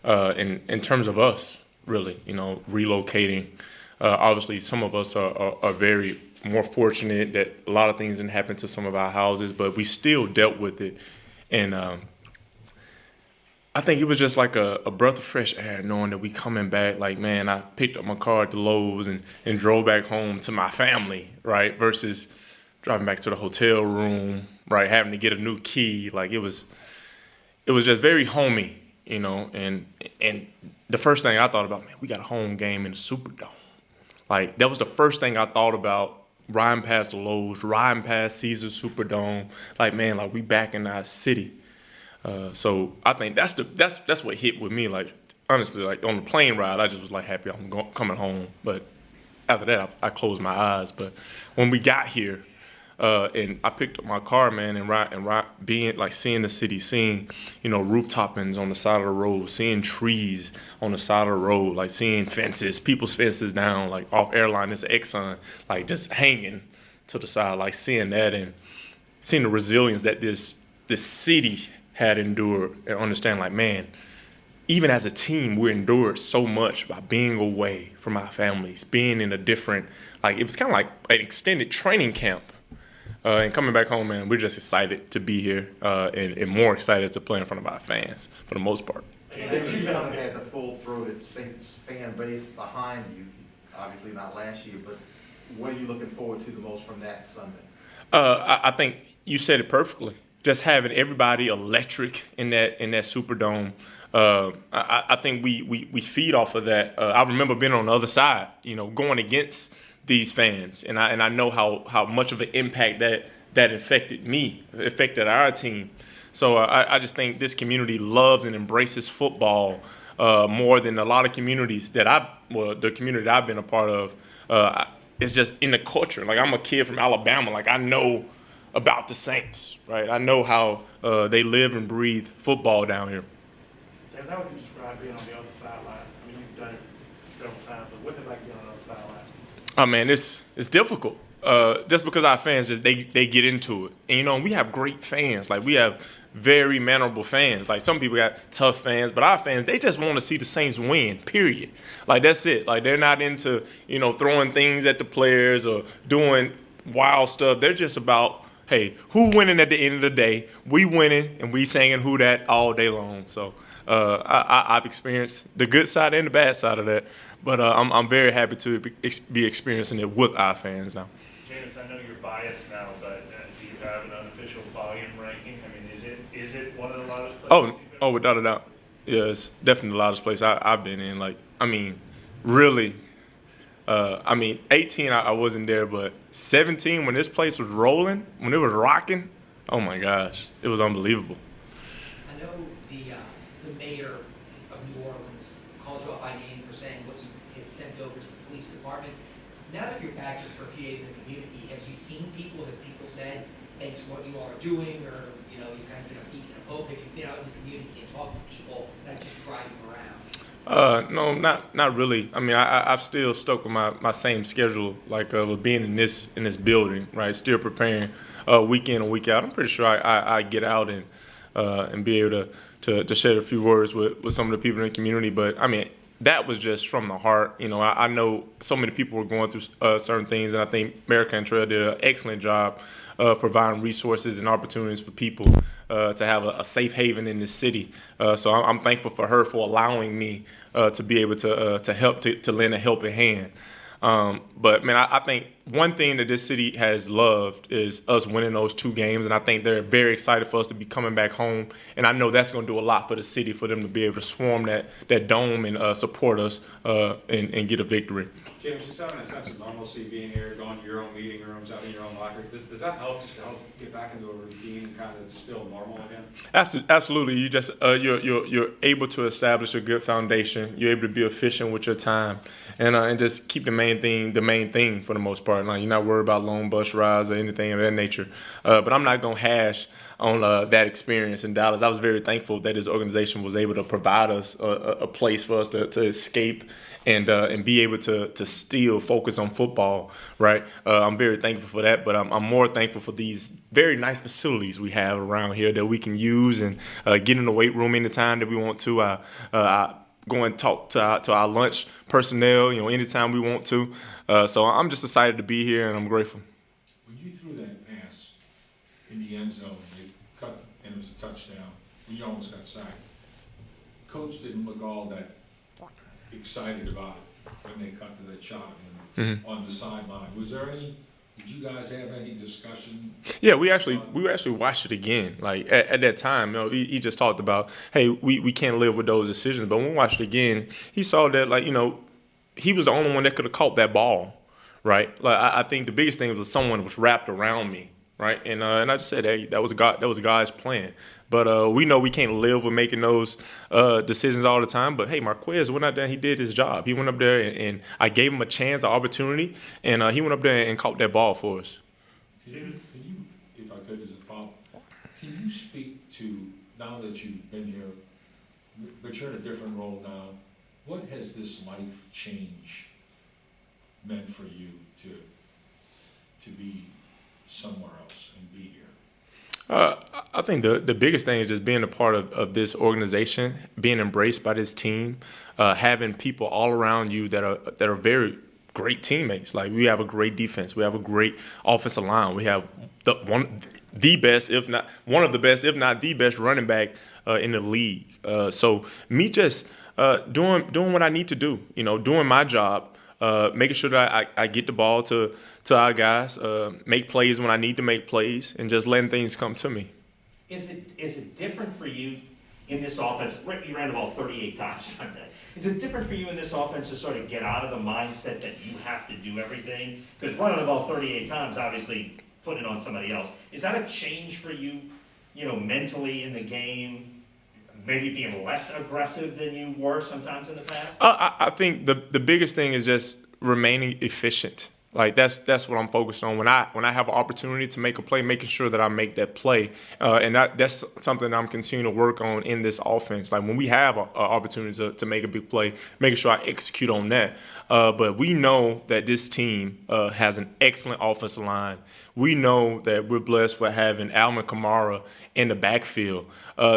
Speaker 11: in terms of us, really, relocating. Obviously, some of us are very more fortunate that a lot of things didn't happen to some of our houses, but we still dealt with it. And I think it was just like a breath of fresh air knowing that we coming back. Like, man, I picked up my car at the Lowe's and drove back home to my family, right? Versus driving back to the hotel room, right? Having to get a new key. Like, it was just very homey, and the first thing I thought about, man, we got a home game in the Superdome. Like, that was the first thing I thought about, riding past the Lowe's, riding past Caesars Superdome. Like, man, like, we back in our city. So I think that's what hit with me. Like, honestly, like, on the plane ride, I just was like happy I'm coming home. But after that, I closed my eyes. But when we got here, and I picked up my car, man, and being like seeing the city, seeing rooftopings on the side of the road, seeing trees on the side of the road, like seeing fences, people's fences down, like off Airline, this Exxon, like just hanging to the side, like seeing that and seeing the resilience that this city had endured, and understand, like, man, even as a team, we endured so much by being away from our families, being in a different, like, it was kind of like an extended training camp. And coming back home, man, we're just excited to be here and more excited to play in front of our fans for the most part.
Speaker 3: You haven't had the full-throated Saints fan base behind you, obviously not last year, but what are you looking forward to the most from that Sunday?
Speaker 11: I think you said it perfectly. Just having everybody electric in that Superdome. I think we feed off of that. I remember being on the other side, going against these fans, and I know how much of an impact that affected our team. So I just think this community loves and embraces football more than a lot of communities the community that I've been a part of. It's just in the culture. Like, I'm a kid from Alabama. Like, I know about the Saints, right? I know how they live and breathe football down here. James, how would you describe being on the other sideline? I mean, you've done it several times, but what's it like being on the other sideline? Oh man, it's difficult. Just because our fans they get into it, and we have great fans. Like, we have very mannerable fans. Like, some people got tough fans, but our fans, they just want to see the Saints win. Period. Like, that's it. Like, they're not into throwing things at the players or doing wild stuff. They're just about hey, who winning at the end of the day? We winning, and we singing who that all day long. So I've experienced the good side and the bad side of that, but I'm very happy to be experiencing it with our fans now.
Speaker 5: Jameis, I know you're biased now, but do you have an unofficial volume ranking? I mean, is it one of the loudest places?
Speaker 11: Oh, without a doubt. Yeah, it's definitely the loudest place I've been in. Like, I mean, really. 18, I wasn't there, but 17, when this place was rolling, when it was rocking, oh my gosh, it was unbelievable.
Speaker 6: I know the mayor of New Orleans called you up by name for saying what you had sent over to the police department. Now that you're back just for a few days in the community, have you seen people, have people said, thanks for what you all are doing, or, you know, you've kind of been a beacon of hope? Have you been out in the community and talked to people that just drive you around?
Speaker 11: No, not really. I mean, I've still stuck with my same schedule, like of being in this building, right? Still preparing week in and week out. I'm pretty sure I get out and be able to share a few words with some of the people in the community. But I mean, that was just from the heart. You know, I know so many people were going through certain things, and I think Mayor Cantrell did an excellent job providing resources and opportunities for people to have a safe haven in this city. So I'm thankful for her for allowing me to be able to help, to lend a helping hand. But man, I think one thing that this city has loved is us winning those 2 games, and I think they're very excited for us to be coming back home. And I know that's going to do a lot for the city, for them to be able to swarm that dome and support us and get a victory.
Speaker 1: James, just having a sense of normalcy, being here, going to your own meeting rooms, having your own locker, does that help just to help get back into a routine and kind of just feel normal again?
Speaker 11: Absolutely. You just you're able to establish a good foundation. You're able to be efficient with your time, and just keep the main thing for the most part. Like, you're not worried about long bus rides or anything of that nature. But I'm not gonna hash on that experience in Dallas. I was very thankful that this organization was able to provide us a place for us to escape and be able to still focus on football, right? I'm very thankful for that, but I'm more thankful for these very nice facilities we have around here that we can use and get in the weight room anytime that we want to. Go and talk to our lunch personnel, you know, anytime we want to. So I'm just excited to be here, and I'm grateful.
Speaker 13: When you threw that pass in the end zone, you cut, and it was a touchdown, you almost got sacked. Coach didn't look all that excited about it when they cut to that shot on the sideline. Did you guys have any discussion?
Speaker 11: Yeah, we actually watched it again. Like at that time, you know, he just talked about, hey, we can't live with those decisions. But when we watched it again, he saw that, like, you know, he was the only one that could have caught that ball, right? Like I think the biggest thing was someone was wrapped around me, right? And I just said, hey, that was God's plan. But we know we can't live with making those decisions all the time. But hey, Marquez went out there and he did his job. He went up there and I gave him a chance, an opportunity, and he went up there and caught that ball for us.
Speaker 13: Can you, if I could, as a follow-up, can you speak to, now that you've been here, but you're in a different role now, what has this life change meant for you to be somewhere else and be here?
Speaker 11: I think the biggest thing is just being a part of this organization, being embraced by this team, having people all around you that are very great teammates. Like, we have a great defense, we have a great offensive line, we have one of the best, if not the best running back in the league. So me just doing what I need to do, you know, doing my job, making sure that I get the ball to our guys, make plays when I need to make plays, and just letting things come to me.
Speaker 5: Is it different for you in this offense? You ran the ball 38 times Sunday. Is it different for you in this offense to sort of get out of the mindset that you have to do everything? Because running the ball 38 times, obviously putting it on somebody else. Is that a change for you, you know, mentally in the game? Maybe being less aggressive than you were sometimes in the past?
Speaker 11: I think the biggest thing is just remaining efficient. Like, that's what I'm focused on. When I have an opportunity to make a play, making sure that I make that play, and that's something that I'm continuing to work on in this offense. Like, when we have an opportunity to make a big play, making sure I execute on that. But we know that this team has an excellent offensive line. We know that we're blessed with having Alvin Kamara in the backfield.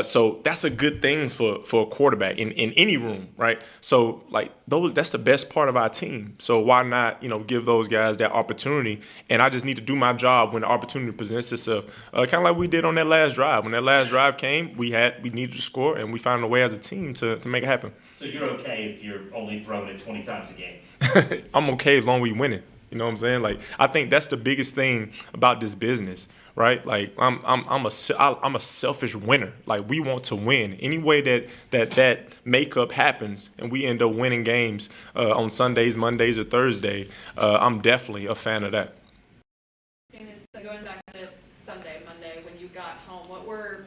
Speaker 11: So that's a good thing for a quarterback in any room, right? So, like, that's the best part of our team. So why not, you know, give those guys has that opportunity, and I just need to do my job when the opportunity presents itself. Kind of like we did on that last drive. When that last drive came, we needed to score, and we found a way as a team to make it happen.
Speaker 5: So you're okay if you're only throwing it 20 times a game?
Speaker 11: I'm okay as long as we winning. You know what I'm saying? Like, I think that's the biggest thing about this business, right? Like, I'm a selfish winner. Like, we want to win. Any way that makeup happens and we end up winning games on Sundays, Mondays, or Thursday, I'm definitely a fan of that.
Speaker 7: So going back to Sunday, Monday, when you got home, what were,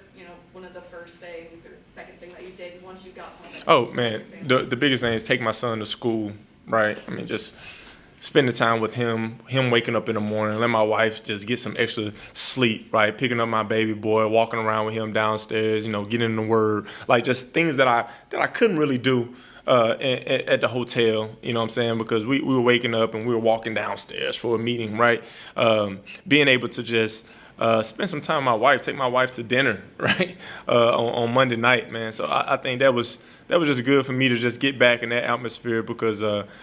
Speaker 7: one of the first things or second thing that you did once you got home?
Speaker 11: Oh, man, the biggest thing is take my son to school, right? I mean, just spending time with him waking up in the morning, let my wife just get some extra sleep, right? Picking up my baby boy, walking around with him downstairs, getting the word, like just things that I couldn't really do at the hotel, you know what I'm saying? Because we were waking up and we were walking downstairs for a meeting, right? Being able to just spend some time with my wife, take my wife to dinner, right? On Monday night, man. So I think that was just good for me to just get back in that atmosphere because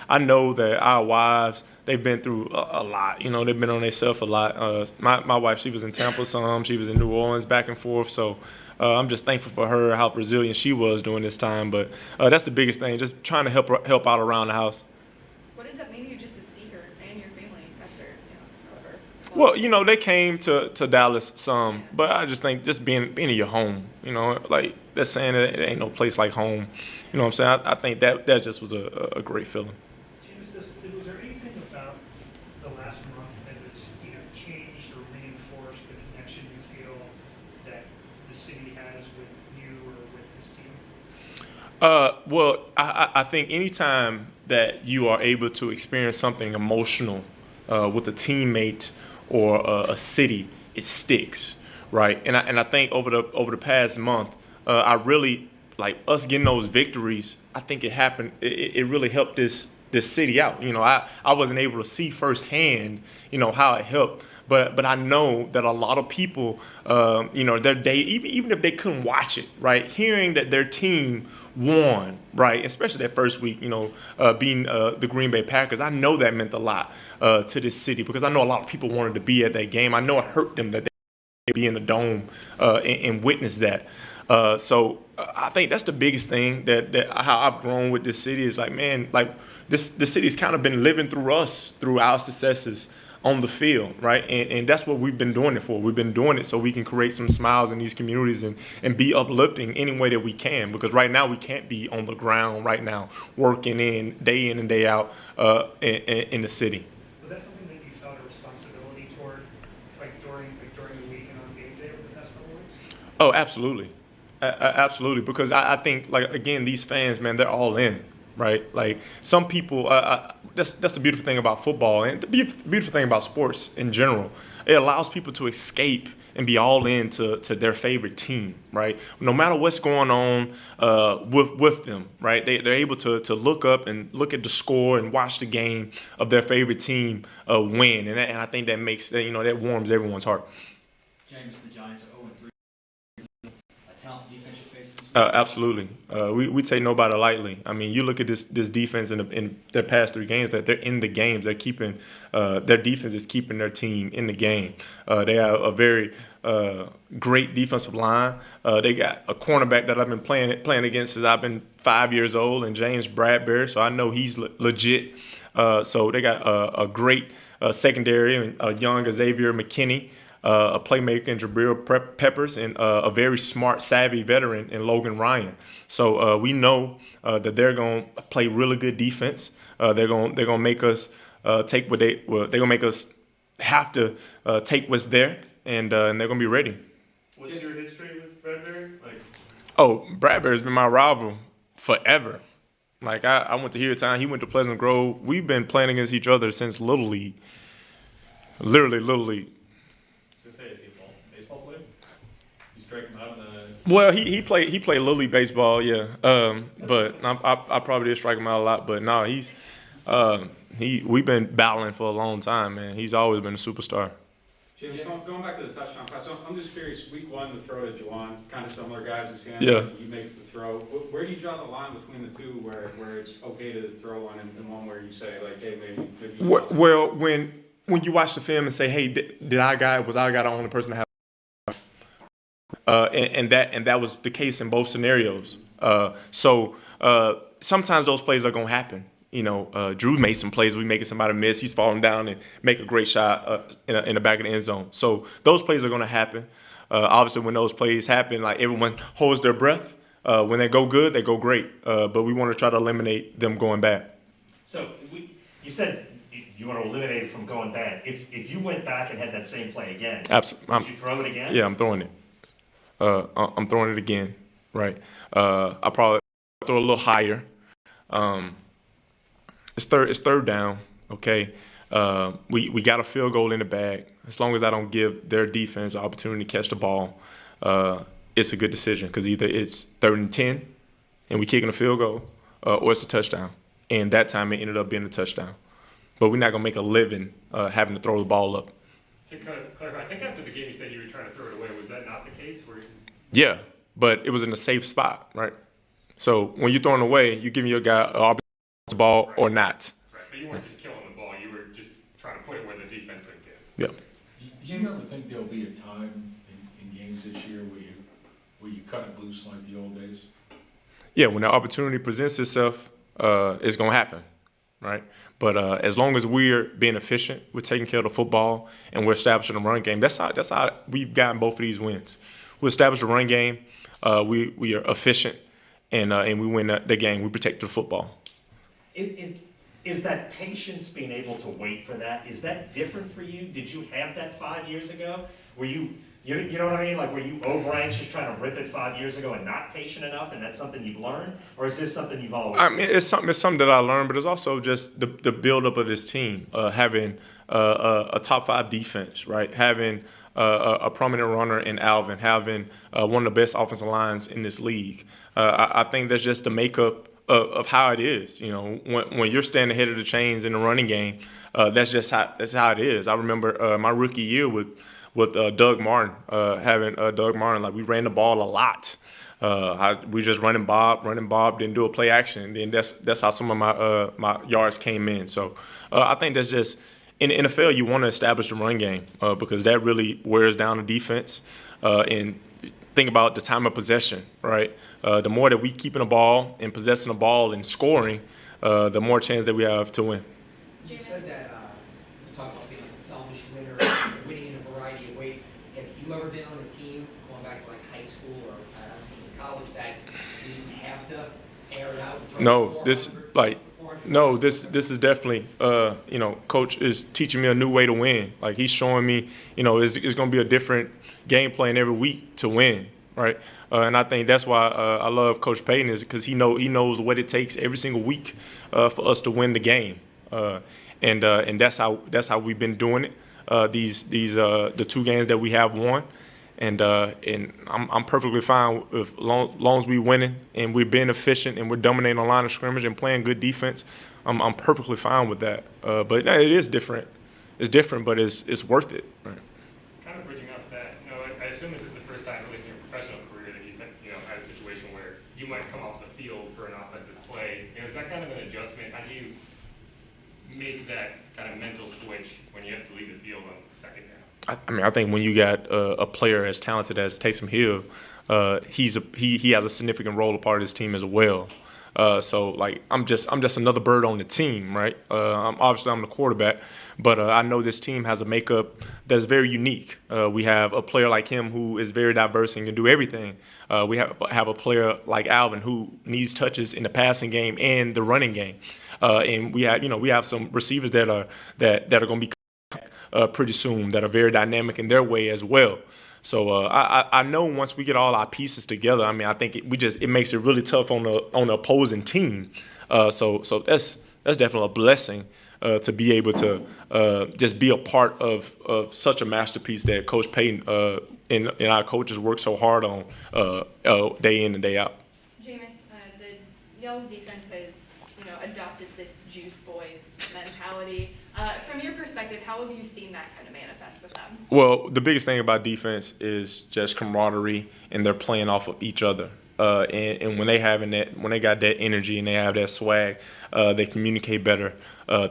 Speaker 11: I know that our wives, they've been through a lot. They've been on themselves a lot. My wife, she was in Tampa some, she was in New Orleans, back and forth. So I'm just thankful for her, how resilient she was during this time. But that's the biggest thing, just trying to help out around the house.
Speaker 7: What did that mean to you just to see her and your family after, however?
Speaker 11: Well, they came to Dallas some, but I just think just being in your home, like that's saying that it ain't no place like home. You know what I'm saying? I think that just was a great feeling.
Speaker 8: James, was there anything about the last month that has either changed or reinforced the connection you feel that the city has with you or with this team?
Speaker 11: Well, I think anytime that you are able to experience something emotional with a teammate or a city, it sticks, right? And I think over the past month, I really like us getting those victories. I think it happened. It really helped this city out. I wasn't able to see firsthand, how it helped. But I know that a lot of people, their day, even if they couldn't watch it, right, hearing that their team won, right, especially that first week, being the Green Bay Packers, I know that meant a lot to this city because I know a lot of people wanted to be at that game. I know it hurt them that they be in the dome and witness that. So I think that's the biggest thing that how I've grown with this city is like, man, like this city's kind of been living through us, through our successes on the field, right? And that's what we've been doing it for. We've been doing it so we can create some smiles in these communities and be uplifting any way that we can. Because right now we can't be on the ground right now working in and day out in the city.
Speaker 8: Was that something that you felt a responsibility toward, like during the week and on game day over the past couple of weeks?
Speaker 11: Oh, absolutely. Absolutely. Because I think, like, again, these fans, man, they're all in. Right, like some people. That's the beautiful thing about football, and the beautiful thing about sports in general. It allows people to escape and be all in to their favorite team. Right, no matter what's going on with them. Right, they're able to look up and look at the score and watch the game of their favorite team win, and I think that makes that warms everyone's heart.
Speaker 15: James, the Giants are 0-3. A talented defense you're facing.
Speaker 11: Absolutely. We take nobody lightly. I mean, you look at this defense in their past 3 games that they're in the games. They're keeping their defense is keeping their team in the game. They have a very great defensive line. They got a cornerback that I've been playing against since I've been 5 years old, and James Bradbury. So I know he's legit. So they got a great secondary and a young Xavier McKinney. A playmaker in Jabril Peppers, and a very smart, savvy veteran in Logan Ryan. So we know that they're going to play really good defense. They're going to make us take what they're going to make us have to take what's there, and they're going to be ready.
Speaker 8: What's your history with Bradbury?
Speaker 11: Oh, Bradbury's been my rival forever. Like I went to Heartown, he went to Pleasant Grove. We've been playing against each other since Little League. Literally Little League. Well, he played Little League baseball, yeah. But I probably did strike him out a lot. But no, we've been battling for a long time, man. He's always been a superstar.
Speaker 1: James, going back to the touchdown pass, I'm just curious, week one, the throw to Juwan, kind of similar guys as him.
Speaker 11: Yeah.
Speaker 1: You make the throw. Where do you draw the line between the two where it's okay to throw one and one where you say, like, hey, maybe
Speaker 11: Well, when you watch the film and say, hey, was I the only person to have and that was the case in both scenarios. So sometimes those plays are gonna happen. You know, Drew made some plays. We making somebody miss. He's falling down and make a great shot in the back of the end zone. So those plays are gonna happen. Obviously, when those plays happen, like everyone holds their breath. When they go good, they go great. But we want to try to eliminate them going bad.
Speaker 5: So you said you want to eliminate it from going bad. If you went back and had that same play again, would you throw it again?
Speaker 11: Yeah, I'm throwing it. I'm throwing it again, right? I probably throw a little higher. It's third down, okay? We got a field goal in the bag. As long as I don't give their defense an opportunity to catch the ball, it's a good decision because either it's 3rd and 10 and we kicking a field goal, or it's a touchdown. And that time it ended up being a touchdown. But we're not gonna make a living having to throw the ball up.
Speaker 16: To clarify, I think after the game you said you were trying to throw it away. Was that not the case?
Speaker 11: Yeah, but it was in a safe spot, right? So when you're throwing away, you're giving your guy an opportunity to the ball or not.
Speaker 16: Right, but you weren't just killing the ball. You were just trying to put it where the defense couldn't get it.
Speaker 11: Yeah.
Speaker 13: Do you ever think there'll be a time in games this year where you cut it loose like the old days?
Speaker 11: Yeah, when the opportunity presents itself, it's gonna happen, right? But as long as we're being efficient, we're taking care of the football, and we're establishing a run game. That's how we've gotten both of these wins. We establish a run game. We are efficient, and we win the game. We protect the football.
Speaker 5: Is that patience, being able to wait for that, is that different for you? Did you have that 5 years ago? Were you know what I mean? Like, were you over anxious trying to rip it 5 years ago and not patient enough, and that's something you've learned? Or is this something you've always
Speaker 11: I mean, it's something that I learned, but it's also just the buildup of this team, having a top 5 defense, right? Having a prominent runner in Alvin, having one of the best offensive lines in this league. I think that's just the makeup of how it is. You know, when you're standing ahead of the chains in the running game, that's how it is. I remember my rookie year with Doug Martin, having Doug Martin, like we ran the ball a lot. We just running Bob, didn't do a play action. And that's how some of my yards came in. So I think that's just, in the NFL, you want to establish a run game because that really wears down the defense. And think about the time of possession, right? The more that we keeping the ball and possessing the ball and scoring, the more chance that we have to win.
Speaker 6: You said that you talked about being a selfish winner, winning in a variety of ways. Have you ever been on a team, going back to like high school or in college, that you didn't have to air it out?
Speaker 11: This is definitely, Coach is teaching me a new way to win. Like he's showing me, it's going to be a different game plan every week to win, right? And I think that's why I love Coach Payton, is because he knows what it takes every single week for us to win the game, and that's how we've been doing it. The 2 games that we have won, and I'm perfectly fine with long as we winning and we're being efficient and we're dominating the line of scrimmage and playing good defense. I'm perfectly fine with that. But it is different. It's different, but it's worth it. Right?
Speaker 16: Kind of bridging off that, I assume this is the first time, at least in your professional career, that you've had a situation where you might come off the field for an offensive play. Is that kind of an adjustment? How do you make that kind of mental switch when you have to leave the field on second down?
Speaker 11: I think when you got a player as talented as Taysom Hill, he has a significant role, a part of this team as well. So like I'm just another bird on the team, right? I'm the quarterback, but I know this team has a makeup that's very unique. We have a player like him who is very diverse and can do everything. We have a player like Alvin who needs touches in the passing game and the running game, and we have some receivers that are going to be pretty soon that are very dynamic in their way as well. So I know once we get all our pieces together, I think it makes it really tough on the opposing team. So that's definitely a blessing to be able to just be a part of such a masterpiece that Coach Payton and our coaches work so hard on day in and day out.
Speaker 7: Jameis, the y'all's defense has, you know, adopted this juice boys mentality. From your perspective, how have you seen that kind of manifest with them?
Speaker 11: Well, the biggest thing about defense is just camaraderie, and they're playing off of each other. And when they got that energy and they have that swag, they communicate better.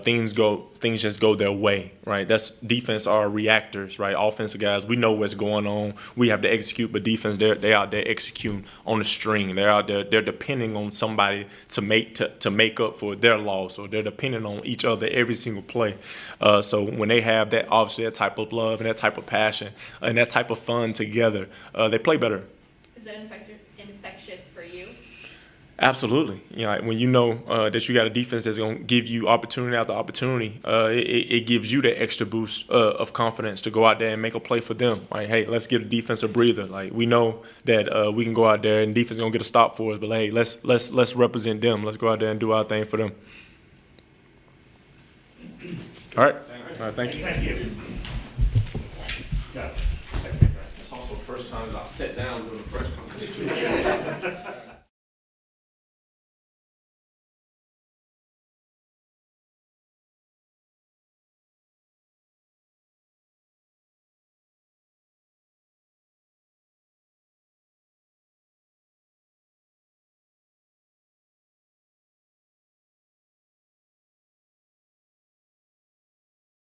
Speaker 11: Things just go their way, right? That's defense are reactors, right? Offensive guys, we know what's going on. We have to execute, but defense, they're out there executing on the string. They're out there, they're depending on somebody to make up for their loss, or they're depending on each other every single play. So when they have that, obviously, that type of love and that type of passion and that type of fun together, they play better.
Speaker 7: Is that infectious for you?
Speaker 11: Absolutely. You know, when you know that you got a defense that's going to give you opportunity after opportunity, it gives you the extra boost of confidence to go out there and make a play for them. Like, hey, let's give the defense a breather. Like, we know that we can go out there and defense is going to get a stop for us, but hey, let's represent them. Let's go out there and do our thing for them. All right. All right, thank you.
Speaker 5: Thank you. Yeah.
Speaker 11: It's also the first time that I sat down during the press conference.